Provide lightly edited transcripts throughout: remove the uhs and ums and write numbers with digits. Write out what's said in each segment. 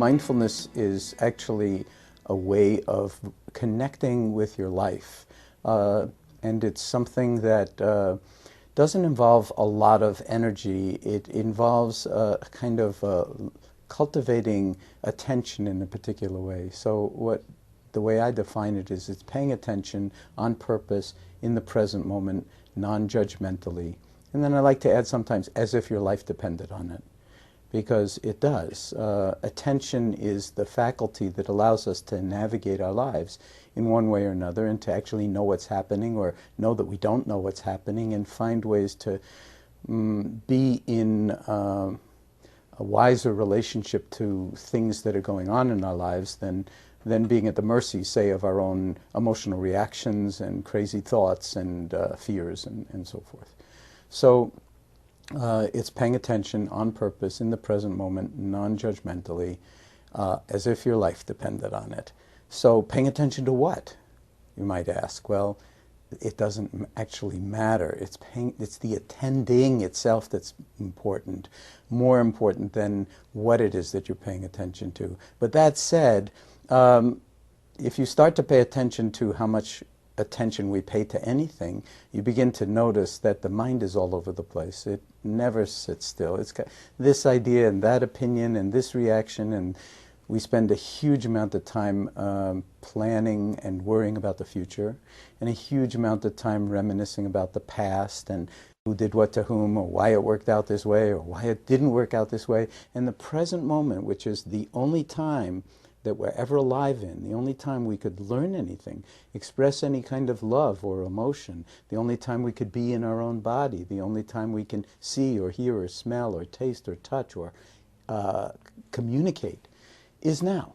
Mindfulness is actually a way of connecting with your life. And it's something that doesn't involve a lot of energy. It involves kind of cultivating attention in a particular way. So the way I define it is it's paying attention on purpose in the present moment, non-judgmentally. And then I like to add sometimes as if your life depended on it, because it does. Attention is the faculty that allows us to navigate our lives in one way or another, and to actually know what's happening or know that we don't know what's happening, and find ways to be in a wiser relationship to things that are going on in our lives than being at the mercy, say, of our own emotional reactions and crazy thoughts and fears and so forth. So it's paying attention on purpose in the present moment, non-judgmentally, as if your life depended on it. So paying attention to what, you might ask? Well, it doesn't actually matter. It's the attending itself that's important, more important than what it is that you're paying attention to. But that said, if you start to pay attention to how much attention we pay to anything, you begin to notice that the mind is all over the place. It never sits still. It's got this idea and that opinion and this reaction, and we spend a huge amount of time planning and worrying about the future, and a huge amount of time reminiscing about the past and who did what to whom, or why it worked out this way, or why it didn't work out this way. And the present moment, which is the only time that we're ever alive in, the only time we could learn anything, express any kind of love or emotion, the only time we could be in our own body, the only time we can see or hear or smell or taste or touch or communicate, is now.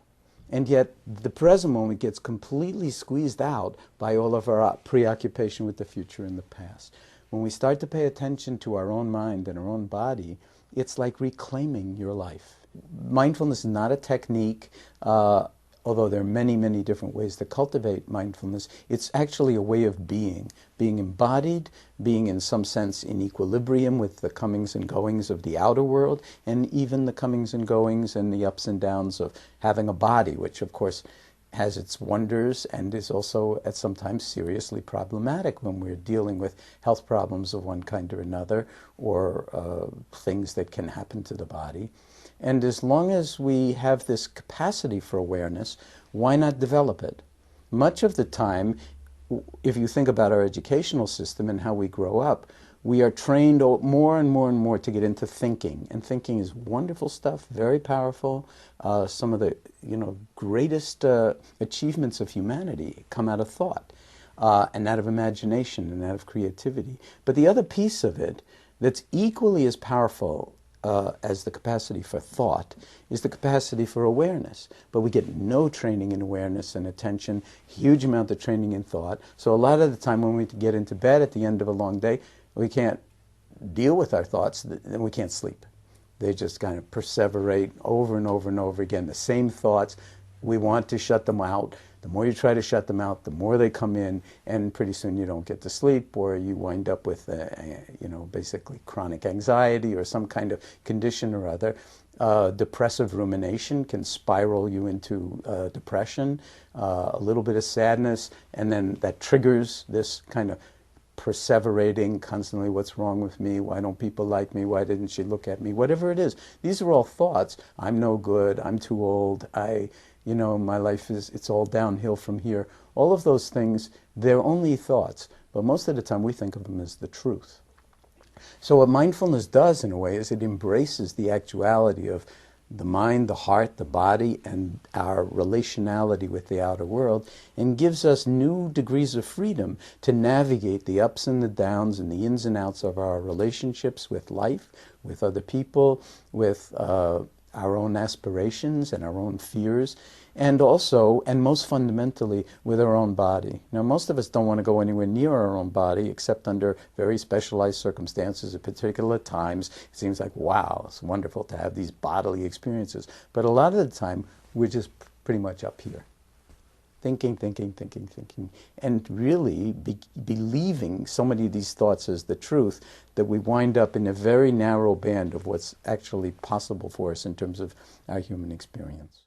And yet the present moment gets completely squeezed out by all of our preoccupation with the future and the past. When we start to pay attention to our own mind and our own body, it's like reclaiming your life. Mindfulness is not a technique, although there are many, many different ways to cultivate mindfulness. It's actually a way of being embodied, being in some sense in equilibrium with the comings and goings of the outer world, and even the comings and goings and the ups and downs of having a body, which of course has its wonders and is also at sometimes seriously problematic when we're dealing with health problems of one kind or another, or things that can happen to the body. And as long as we have this capacity for awareness, why not develop it? Much of the time, if you think about our educational system and how we grow up, we are trained more and more and more to get into thinking. And thinking is wonderful stuff, very powerful. Some of the greatest achievements of humanity come out of thought, and out of imagination and out of creativity. But the other piece of it that's equally as powerful as the capacity for thought is the capacity for awareness. But we get no training in awareness and attention, huge amount of training in thought. So a lot of the time when we get into bed at the end of a long day, we can't deal with our thoughts, and we can't sleep. They just kind of perseverate over and over and over again. The same thoughts, we want to shut them out. The more you try to shut them out, the more they come in, and pretty soon you don't get to sleep, or you wind up with, basically chronic anxiety or some kind of condition or other. Depressive rumination can spiral you into depression, a little bit of sadness, and then that triggers this kind of perseverating constantly, what's wrong with me, why don't people like me, why didn't she look at me, whatever it is. These are all thoughts. I'm no good, I'm too old, my life it's all downhill from here. All of those things, they're only thoughts, but most of the time we think of them as the truth. So what mindfulness does in a way is it embraces the actuality of the mind, the heart, the body, and our relationality with the outer world, and gives us new degrees of freedom to navigate the ups and the downs and the ins and outs of our relationships with life, with other people, with our own aspirations and our own fears, and also, and most fundamentally, with our own body. Now, most of us don't want to go anywhere near our own body except under very specialized circumstances at particular times. It seems like, wow, it's wonderful to have these bodily experiences. But a lot of the time, we're just pretty much up here. thinking, thinking, thinking, thinking, and really believing so many of these thoughts as the truth that we wind up in a very narrow band of what's actually possible for us in terms of our human experience.